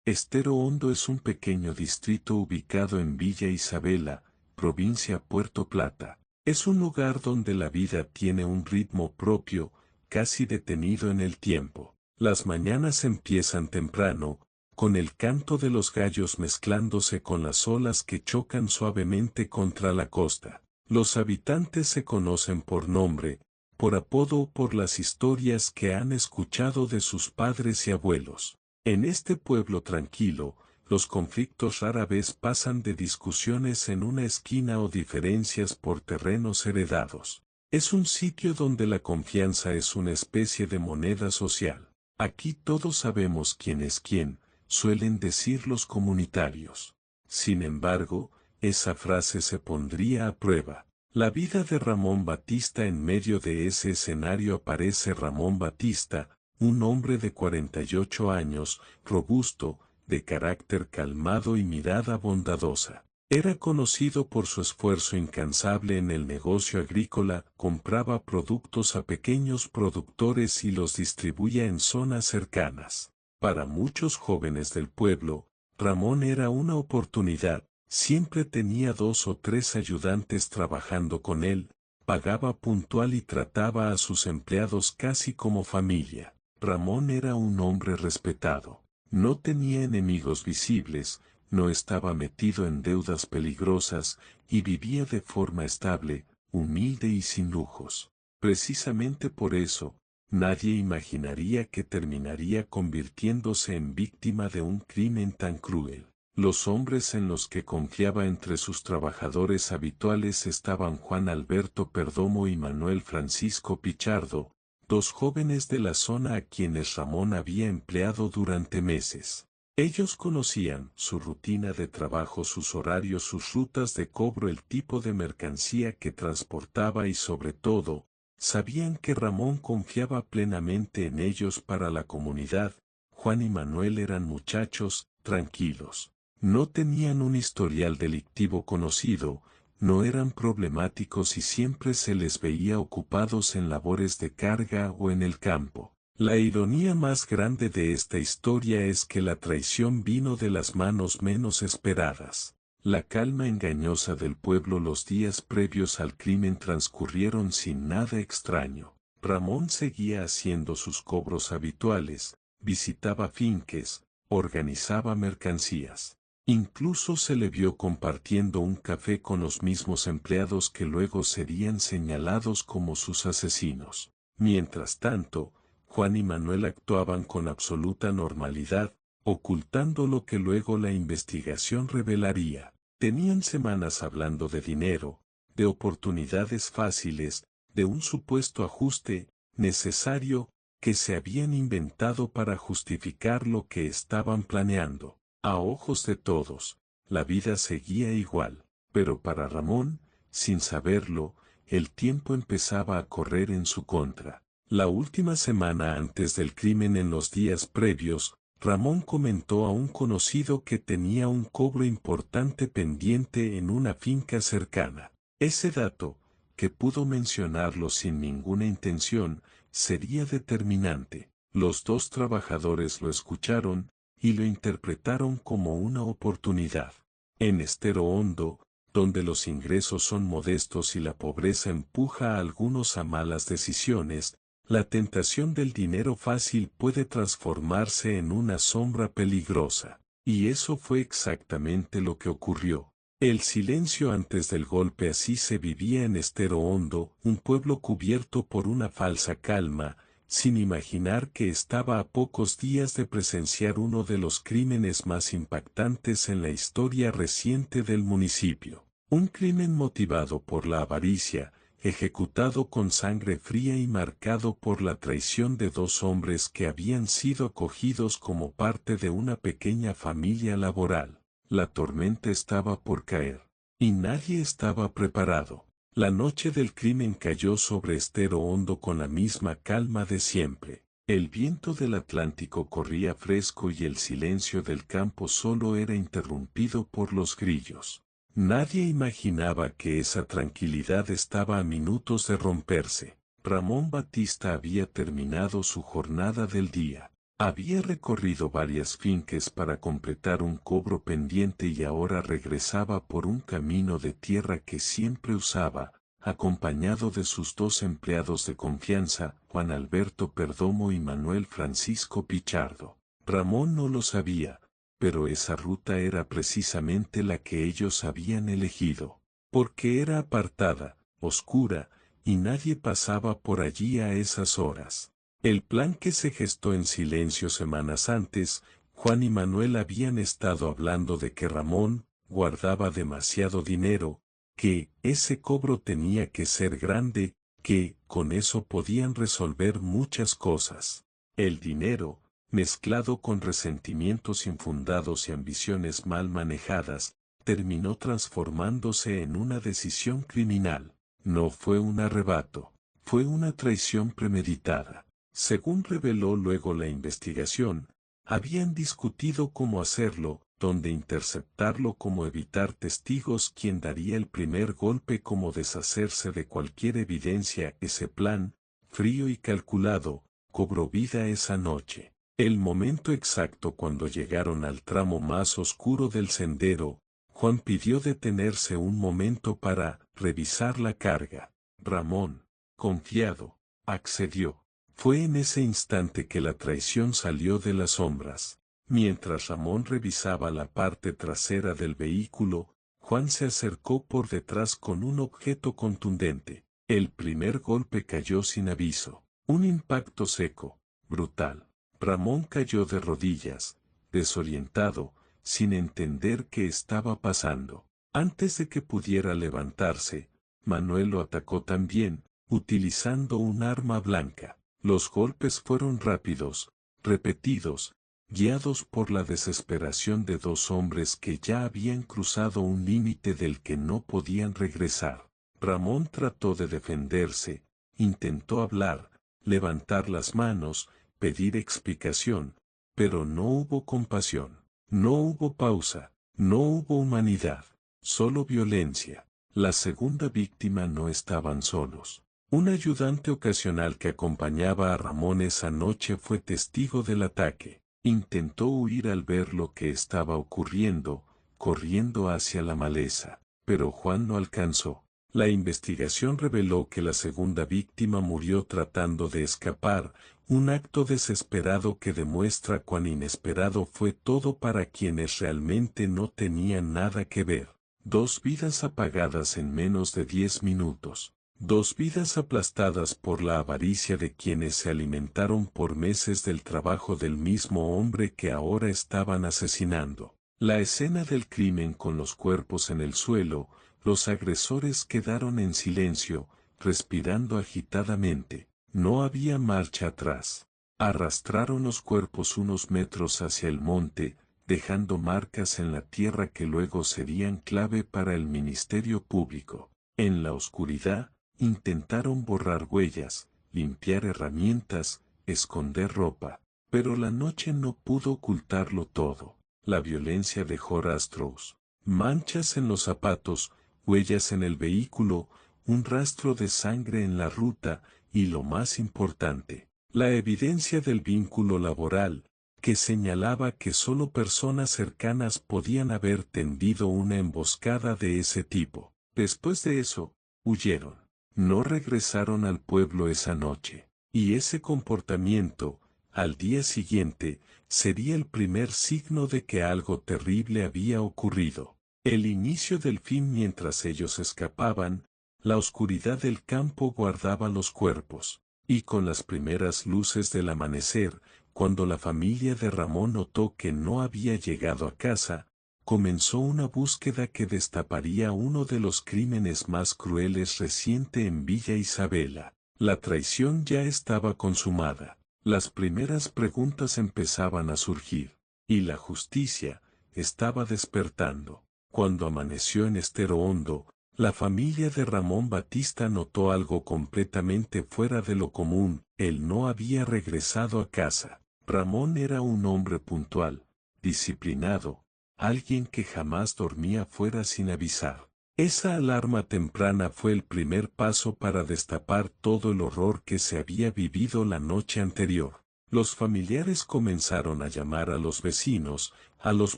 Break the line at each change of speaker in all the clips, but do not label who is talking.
Estero Hondo es un pequeño distrito ubicado en Villa Isabela, provincia Puerto Plata. Es un lugar donde la vida tiene un ritmo propio, casi detenido en el tiempo. Las mañanas empiezan temprano, con el canto de los gallos mezclándose con las olas que chocan suavemente contra la costa. Los habitantes se conocen por nombre, por apodo o por las historias que han escuchado de sus padres y abuelos. En este pueblo tranquilo, los conflictos rara vez pasan de discusiones en una esquina o diferencias por terrenos heredados. Es un sitio donde la confianza es una especie de moneda social. Aquí todos sabemos quién es quién, suelen decir los comunitarios. Sin embargo, esa frase se pondría a prueba. La vida de Ramón Batista. En medio de ese escenario aparece Ramón Batista, un hombre de 48 años, robusto, de carácter calmado y mirada bondadosa. Era conocido por su esfuerzo incansable en el negocio agrícola, compraba productos a pequeños productores y los distribuía en zonas cercanas. Para muchos jóvenes del pueblo, Ramón era una oportunidad, siempre tenía 2 o 3 ayudantes trabajando con él, pagaba puntual y trataba a sus empleados casi como familia. Ramón era un hombre respetado, no tenía enemigos visibles, no estaba metido en deudas peligrosas, y vivía de forma estable, humilde y sin lujos. Precisamente por eso, nadie imaginaría que terminaría convirtiéndose en víctima de un crimen tan cruel. Los hombres en los que confiaba entre sus trabajadores habituales estaban Juan Alberto Perdomo y Manuel Francisco Pichardo, 2 jóvenes de la zona a quienes Ramón había empleado durante meses. Ellos conocían su rutina de trabajo, sus horarios, sus rutas de cobro, el tipo de mercancía que transportaba y sobre todo, sabían que Ramón confiaba plenamente en ellos para la comunidad. Juan y Manuel eran muchachos tranquilos. No tenían un historial delictivo conocido, no eran problemáticos y siempre se les veía ocupados en labores de carga o en el campo. La ironía más grande de esta historia es que la traición vino de las manos menos esperadas. La calma engañosa del pueblo. Los días previos al crimen transcurrieron sin nada extraño. Ramón seguía haciendo sus cobros habituales, visitaba finques, organizaba mercancías. Incluso se le vio compartiendo un café con los mismos empleados que luego serían señalados como sus asesinos. Mientras tanto, Juan y Manuel actuaban con absoluta normalidad, ocultando lo que luego la investigación revelaría. Tenían semanas hablando de dinero, de oportunidades fáciles, de un supuesto ajuste necesario que se habían inventado para justificar lo que estaban planeando. A ojos de todos, la vida seguía igual, pero para Ramón, sin saberlo, el tiempo empezaba a correr en su contra. La última semana antes del crimen, en los días previos, Ramón comentó a un conocido que tenía un cobro importante pendiente en una finca cercana. Ese dato, que pudo mencionarlo sin ninguna intención, sería determinante. Los 2 trabajadores lo escucharon y lo interpretaron como una oportunidad. En Estero Hondo, donde los ingresos son modestos y la pobreza empuja a algunos a malas decisiones, la tentación del dinero fácil puede transformarse en una sombra peligrosa. Y eso fue exactamente lo que ocurrió. El silencio antes del golpe. Así se vivía en Estero Hondo, un pueblo cubierto por una falsa calma, sin imaginar que estaba a pocos días de presenciar uno de los crímenes más impactantes en la historia reciente del municipio. Un crimen motivado por la avaricia, ejecutado con sangre fría y marcado por la traición de 2 hombres que habían sido acogidos como parte de una pequeña familia laboral. La tormenta estaba por caer, y nadie estaba preparado. La noche del crimen cayó sobre Estero Hondo con la misma calma de siempre. El viento del Atlántico corría fresco y el silencio del campo solo era interrumpido por los grillos. Nadie imaginaba que esa tranquilidad estaba a minutos de romperse. Ramón Batista había terminado su jornada del día. Había recorrido varias finques para completar un cobro pendiente y ahora regresaba por un camino de tierra que siempre usaba, acompañado de sus dos empleados de confianza, Juan Alberto Perdomo y Manuel Francisco Pichardo. Ramón no lo sabía, pero esa ruta era precisamente la que ellos habían elegido, porque era apartada, oscura, y nadie pasaba por allí a esas horas. El plan que se gestó en silencio semanas antes, Juan y Manuel habían estado hablando de que Ramón guardaba demasiado dinero, que ese cobro tenía que ser grande, que con eso podían resolver muchas cosas. El dinero, mezclado con resentimientos infundados y ambiciones mal manejadas, terminó transformándose en una decisión criminal. No fue un arrebato, fue una traición premeditada. Según reveló luego la investigación, habían discutido cómo hacerlo, dónde interceptarlo, cómo evitar testigos, quién daría el primer golpe, cómo deshacerse de cualquier evidencia. Ese plan, frío y calculado, cobró vida esa noche. El momento exacto cuando llegaron al tramo más oscuro del sendero, Juan pidió detenerse un momento para revisar la carga. Ramón, confiado, accedió. Fue en ese instante que la traición salió de las sombras. Mientras Ramón revisaba la parte trasera del vehículo, Juan se acercó por detrás con un objeto contundente. El primer golpe cayó sin aviso. Un impacto seco, brutal. Ramón cayó de rodillas, desorientado, sin entender qué estaba pasando. Antes de que pudiera levantarse, Manuel lo atacó también, utilizando un arma blanca. Los golpes fueron rápidos, repetidos, guiados por la desesperación de dos hombres que ya habían cruzado un límite del que no podían regresar. Ramón trató de defenderse, intentó hablar, levantar las manos, pedir explicación, pero no hubo compasión, no hubo pausa, no hubo humanidad, solo violencia. La segunda víctima no estaban solos. Un ayudante ocasional que acompañaba a Ramón esa noche fue testigo del ataque. Intentó huir al ver lo que estaba ocurriendo, corriendo hacia la maleza, pero Juan no alcanzó. La investigación reveló que la segunda víctima murió tratando de escapar, un acto desesperado que demuestra cuán inesperado fue todo para quienes realmente no tenían nada que ver. 2 vidas apagadas en menos de 10 minutos. 2 vidas aplastadas por la avaricia de quienes se alimentaron por meses del trabajo del mismo hombre que ahora estaban asesinando. La escena del crimen con los cuerpos en el suelo, los agresores quedaron en silencio, respirando agitadamente. No había marcha atrás. Arrastraron los cuerpos unos metros hacia el monte, dejando marcas en la tierra que luego serían clave para el Ministerio Público. En la oscuridad, intentaron borrar huellas, limpiar herramientas, esconder ropa, pero la noche no pudo ocultarlo todo. La violencia dejó rastros, manchas en los zapatos, huellas en el vehículo, un rastro de sangre en la ruta y lo más importante, la evidencia del vínculo laboral, que señalaba que solo personas cercanas podían haber tendido una emboscada de ese tipo. Después de eso, huyeron. No regresaron al pueblo esa noche, y ese comportamiento, al día siguiente, sería el primer signo de que algo terrible había ocurrido. El inicio del fin. Mientras ellos escapaban, la oscuridad del campo guardaba los cuerpos, y con las primeras luces del amanecer, cuando la familia de Ramón notó que no había llegado a casa, comenzó una búsqueda que destaparía uno de los crímenes más crueles reciente en Villa Isabela. La traición ya estaba consumada. Las primeras preguntas empezaban a surgir, y la justicia estaba despertando. Cuando amaneció en Estero Hondo, la familia de Ramón Batista notó algo completamente fuera de lo común. Él no había regresado a casa. Ramón era un hombre puntual, disciplinado, alguien que jamás dormía fuera sin avisar. Esa alarma temprana fue el primer paso para destapar todo el horror que se había vivido la noche anterior. Los familiares comenzaron a llamar a los vecinos, a los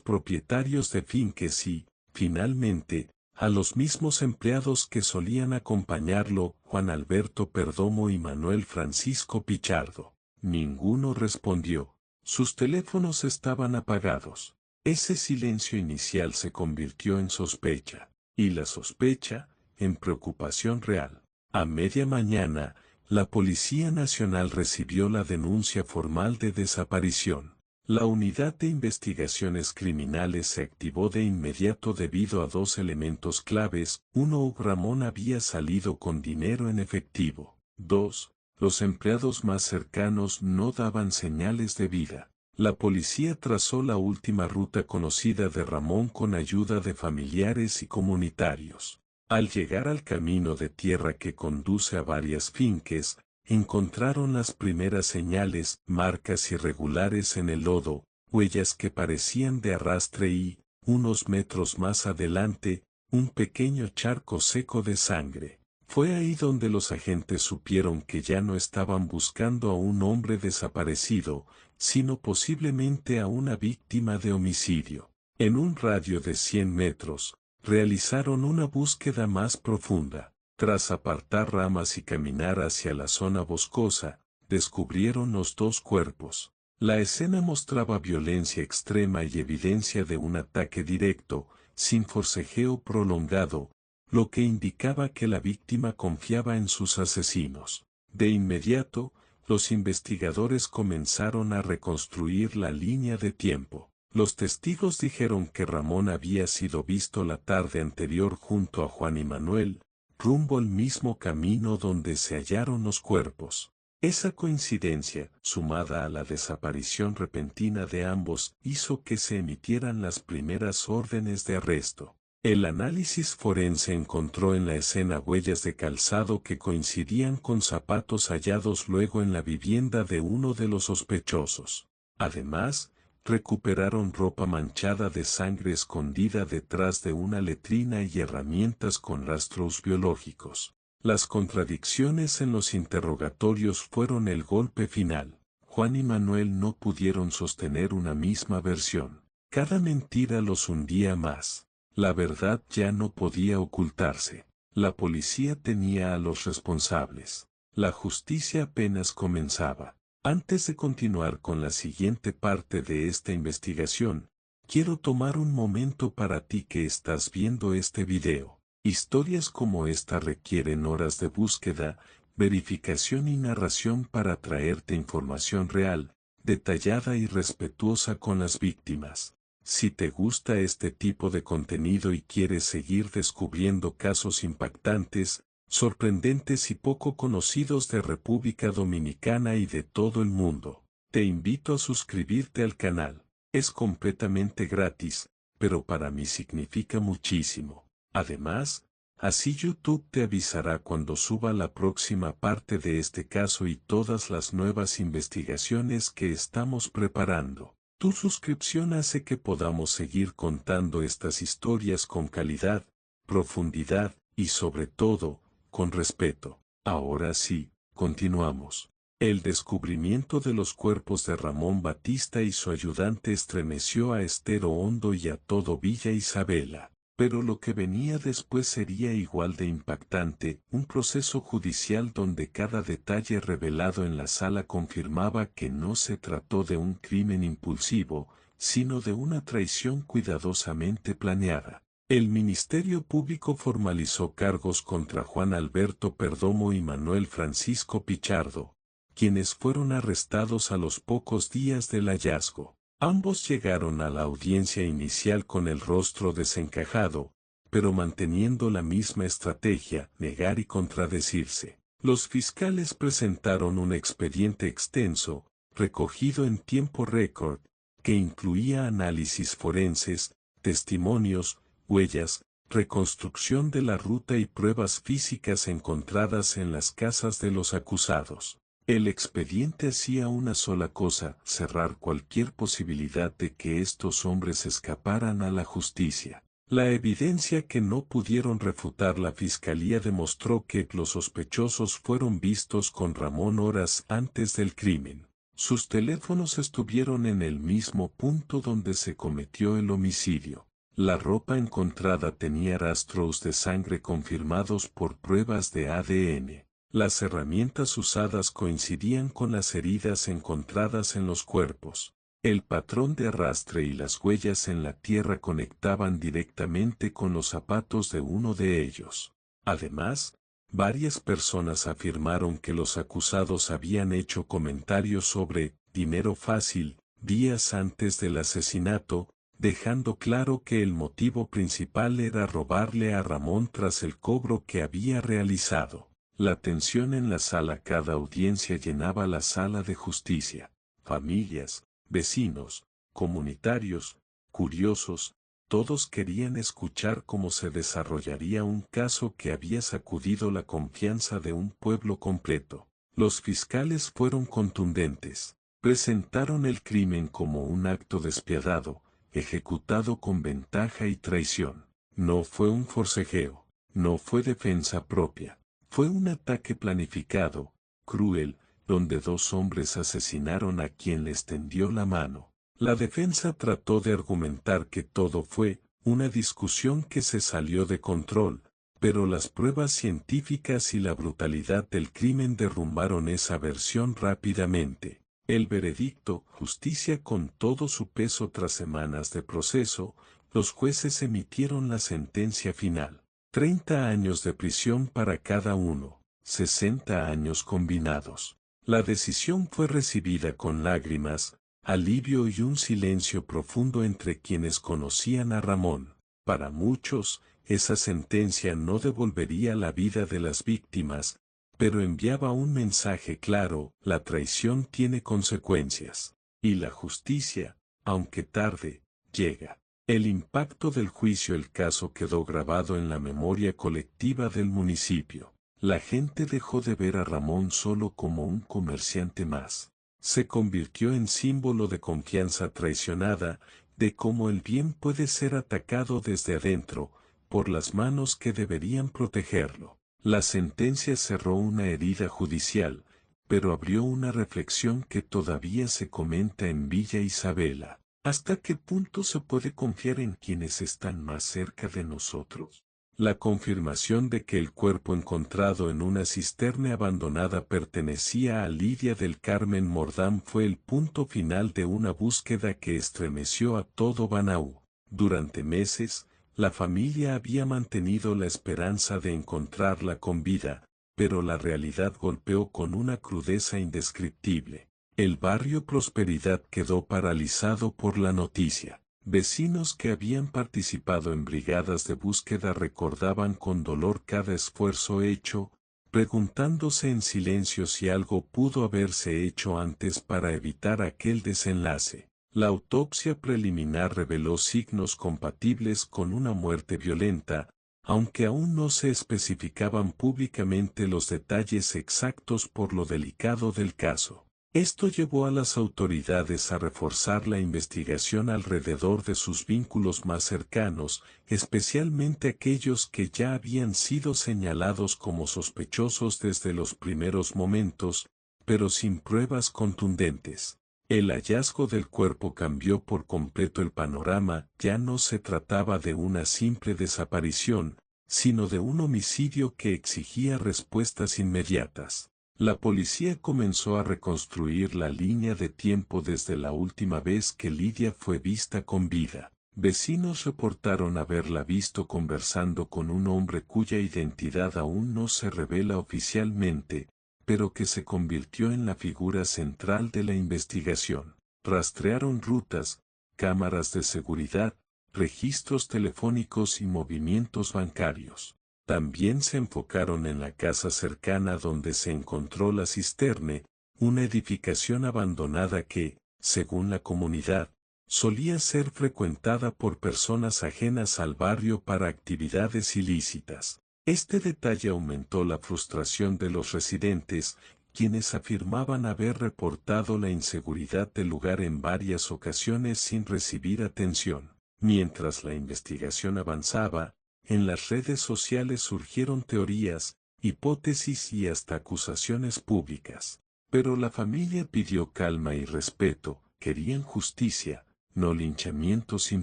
propietarios de finques y, finalmente, a los mismos empleados que solían acompañarlo, Juan Alberto Perdomo y Manuel Francisco Pichardo. Ninguno respondió. Sus teléfonos estaban apagados. Ese silencio inicial se convirtió en sospecha, y la sospecha, en preocupación real. A media mañana, la Policía Nacional recibió la denuncia formal de desaparición. La Unidad de Investigaciones Criminales se activó de inmediato debido a dos elementos claves. 1. Ramón había salido con dinero en efectivo. 2. Los empleados más cercanos no daban señales de vida. La policía trazó la última ruta conocida de Ramón con ayuda de familiares y comunitarios. Al llegar al camino de tierra que conduce a varias finques, encontraron las primeras señales, marcas irregulares en el lodo, huellas que parecían de arrastre y, unos metros más adelante, un pequeño charco seco de sangre. Fue ahí donde los agentes supieron que ya no estaban buscando a un hombre desaparecido, sino posiblemente a una víctima de homicidio. En un radio de 100 metros, realizaron una búsqueda más profunda. Tras apartar ramas y caminar hacia la zona boscosa, descubrieron los dos cuerpos. La escena mostraba violencia extrema y evidencia de un ataque directo, sin forcejeo prolongado, lo que indicaba que la víctima confiaba en sus asesinos. De inmediato, los investigadores comenzaron a reconstruir la línea de tiempo. Los testigos dijeron que Ramón había sido visto la tarde anterior junto a Juan y Manuel, rumbo al mismo camino donde se hallaron los cuerpos. Esa coincidencia, sumada a la desaparición repentina de ambos, hizo que se emitieran las primeras órdenes de arresto. El análisis forense encontró en la escena huellas de calzado que coincidían con zapatos hallados luego en la vivienda de uno de los sospechosos. Además, recuperaron ropa manchada de sangre escondida detrás de una letrina y herramientas con rastros biológicos. Las contradicciones en los interrogatorios fueron el golpe final. Juan y Manuel no pudieron sostener una misma versión. Cada mentira los hundía más. La verdad ya no podía ocultarse. La policía tenía a los responsables. La justicia apenas comenzaba. Antes de continuar con la siguiente parte de esta investigación, quiero tomar un momento para ti que estás viendo este video. Historias como esta requieren horas de búsqueda, verificación y narración para traerte información real, detallada y respetuosa con las víctimas. Si te gusta este tipo de contenido y quieres seguir descubriendo casos impactantes, sorprendentes y poco conocidos de República Dominicana y de todo el mundo, te invito a suscribirte al canal. Es completamente gratis, pero para mí significa muchísimo. Además, así YouTube te avisará cuando suba la próxima parte de este caso y todas las nuevas investigaciones que estamos preparando. Tu suscripción hace que podamos seguir contando estas historias con calidad, profundidad y sobre todo, con respeto. Ahora sí, continuamos. El descubrimiento de los cuerpos de Ramón Batista y su ayudante estremeció a Estero Hondo y a todo Villa Isabela. Pero lo que venía después sería igual de impactante, un proceso judicial donde cada detalle revelado en la sala confirmaba que no se trató de un crimen impulsivo, sino de una traición cuidadosamente planeada. El Ministerio Público formalizó cargos contra Juan Alberto Perdomo y Manuel Francisco Pichardo, quienes fueron arrestados a los pocos días del hallazgo. Ambos llegaron a la audiencia inicial con el rostro desencajado, pero manteniendo la misma estrategia, negar y contradecirse. Los fiscales presentaron un expediente extenso, recogido en tiempo récord, que incluía análisis forenses, testimonios, huellas, reconstrucción de la ruta y pruebas físicas encontradas en las casas de los acusados. El expediente hacía una sola cosa, cerrar cualquier posibilidad de que estos hombres escaparan a la justicia. La evidencia que no pudieron refutar la fiscalía demostró que los sospechosos fueron vistos con Ramón horas antes del crimen. Sus teléfonos estuvieron en el mismo punto donde se cometió el homicidio. La ropa encontrada tenía rastros de sangre confirmados por pruebas de ADN. Las herramientas usadas coincidían con las heridas encontradas en los cuerpos. El patrón de arrastre y las huellas en la tierra conectaban directamente con los zapatos de uno de ellos. Además, varias personas afirmaron que los acusados habían hecho comentarios sobre dinero fácil días antes del asesinato, dejando claro que el motivo principal era robarle a Ramón tras el cobro que había realizado. La tensión en la sala, cada audiencia llenaba la sala de justicia. Familias, vecinos, comunitarios, curiosos, todos querían escuchar cómo se desarrollaría un caso que había sacudido la confianza de un pueblo completo. Los fiscales fueron contundentes. Presentaron el crimen como un acto despiadado, ejecutado con ventaja y traición. No fue un forcejeo, no fue defensa propia. Fue un ataque planificado, cruel, donde dos hombres asesinaron a quien les tendió la mano. La defensa trató de argumentar que todo fue una discusión que se salió de control, pero las pruebas científicas y la brutalidad del crimen derrumbaron esa versión rápidamente. El veredicto, justicia con todo su peso tras semanas de proceso, los jueces emitieron la sentencia final. 30 años de prisión para cada uno, 60 años combinados. La decisión fue recibida con lágrimas, alivio y un silencio profundo entre quienes conocían a Ramón. Para muchos, esa sentencia no devolvería la vida de las víctimas, pero enviaba un mensaje claro: la traición tiene consecuencias. Y la justicia, aunque tarde, llega. El impacto del juicio. El caso quedó grabado en la memoria colectiva del municipio. La gente dejó de ver a Ramón solo como un comerciante más. Se convirtió en símbolo de confianza traicionada, de cómo el bien puede ser atacado desde adentro, por las manos que deberían protegerlo. La sentencia cerró una herida judicial, pero abrió una reflexión que todavía se comenta en Villa Isabela. ¿Hasta qué punto se puede confiar en quienes están más cerca de nosotros? La confirmación de que el cuerpo encontrado en una cisterna abandonada pertenecía a Lidia del Carmen Mordán fue el punto final de una búsqueda que estremeció a todo Banau. Durante meses, la familia había mantenido la esperanza de encontrarla con vida, pero la realidad golpeó con una crudeza indescriptible. El barrio Prosperidad quedó paralizado por la noticia. Vecinos que habían participado en brigadas de búsqueda recordaban con dolor cada esfuerzo hecho, preguntándose en silencio si algo pudo haberse hecho antes para evitar aquel desenlace. La autopsia preliminar reveló signos compatibles con una muerte violenta, aunque aún no se especificaban públicamente los detalles exactos por lo delicado del caso. Esto llevó a las autoridades a reforzar la investigación alrededor de sus vínculos más cercanos, especialmente aquellos que ya habían sido señalados como sospechosos desde los primeros momentos, pero sin pruebas contundentes. El hallazgo del cuerpo cambió por completo el panorama. Ya no se trataba de una simple desaparición, sino de un homicidio que exigía respuestas inmediatas. La policía comenzó a reconstruir la línea de tiempo desde la última vez que Lidia fue vista con vida. Vecinos reportaron haberla visto conversando con un hombre cuya identidad aún no se revela oficialmente, pero que se convirtió en la figura central de la investigación. Rastrearon rutas, cámaras de seguridad, registros telefónicos y movimientos bancarios. También se enfocaron en la casa cercana donde se encontró la cisterna, una edificación abandonada que, según la comunidad, solía ser frecuentada por personas ajenas al barrio para actividades ilícitas. Este detalle aumentó la frustración de los residentes, quienes afirmaban haber reportado la inseguridad del lugar en varias ocasiones sin recibir atención. Mientras la investigación avanzaba, en las redes sociales surgieron teorías, hipótesis y hasta acusaciones públicas. Pero la familia pidió calma y respeto, querían justicia, no linchamiento sin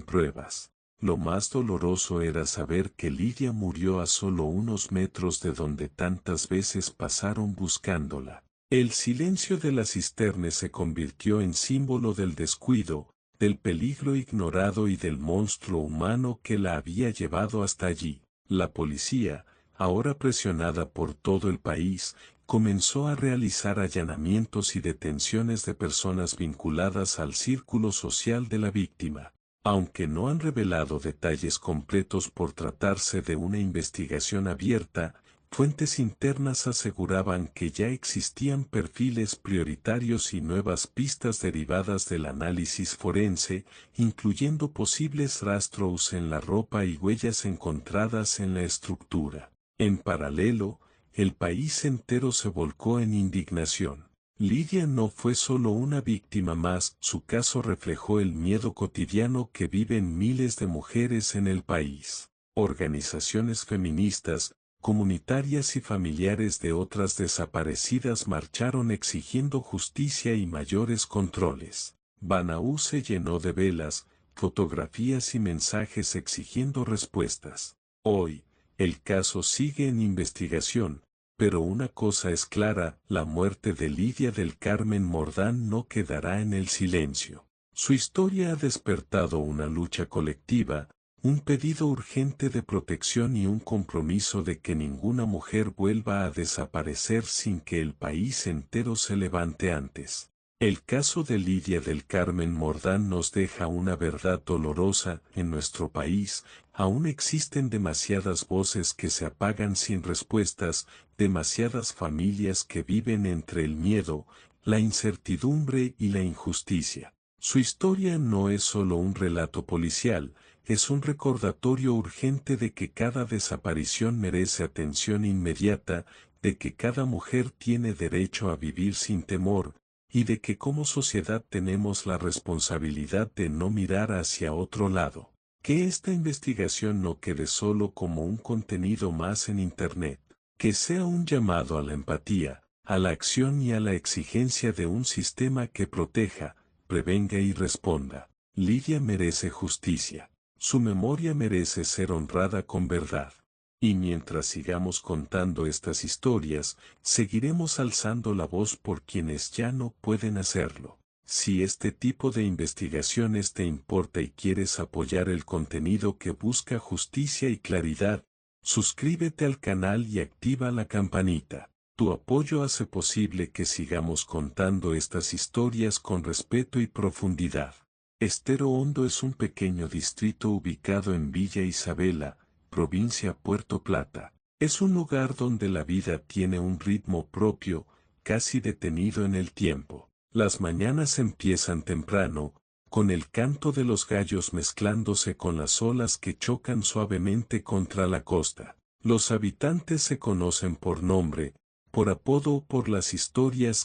pruebas. Lo más doloroso era saber que Lidia murió a solo unos metros de donde tantas veces pasaron buscándola. El silencio de la cisterna se convirtió en símbolo del descuido, del peligro ignorado y del monstruo humano que la había llevado hasta allí. La policía, ahora presionada por todo el país, comenzó a realizar allanamientos y detenciones de personas vinculadas al círculo social de la víctima. Aunque no han revelado detalles completos por tratarse de una investigación abierta, fuentes internas aseguraban que ya existían perfiles prioritarios y nuevas pistas derivadas del análisis forense, incluyendo posibles rastros en la ropa y huellas encontradas en la estructura. En paralelo, el país entero se volcó en indignación. Lidia no fue solo una víctima más, su caso reflejó el miedo cotidiano que viven miles de mujeres en el país. Organizaciones feministas, comunitarias y familiares de otras desaparecidas marcharon exigiendo justicia y mayores controles. Banaú se llenó de velas, fotografías y mensajes exigiendo respuestas. Hoy, el caso sigue en investigación, pero una cosa es clara, la muerte de Lidia del Carmen Mordán no quedará en el silencio. Su historia ha despertado una lucha colectiva, un pedido urgente de protección y un compromiso de que ninguna mujer vuelva a desaparecer sin que el país entero se levante antes. El caso de Lidia del Carmen Mordán nos deja una verdad dolorosa: en nuestro país aún existen demasiadas voces que se apagan sin respuestas, demasiadas familias que viven entre el miedo, la incertidumbre y la injusticia. Su historia no es solo un relato policial, es un recordatorio urgente de que cada desaparición merece atención inmediata, de que cada mujer tiene derecho a vivir sin temor, y de que como sociedad tenemos la responsabilidad de no mirar hacia otro lado. Que esta investigación no quede solo como un contenido más en Internet, que sea un llamado a la empatía, a la acción y a la exigencia de un sistema que proteja, prevenga y responda. Lidia merece justicia. Su memoria merece ser honrada con verdad. Y mientras sigamos contando estas historias, seguiremos alzando la voz por quienes ya no pueden hacerlo. Si este tipo de investigaciones te importa y quieres apoyar el contenido que busca justicia y claridad, suscríbete al canal y activa la campanita. Tu apoyo hace posible que sigamos contando estas historias con respeto y profundidad. Estero Hondo es un pequeño distrito ubicado en Villa Isabela, provincia Puerto Plata. Es un lugar donde la vida tiene un ritmo propio, casi detenido en el tiempo. Las mañanas empiezan temprano, con el canto de los gallos mezclándose con las olas que chocan suavemente contra la costa. Los habitantes se conocen por nombre, por apodo o por las historias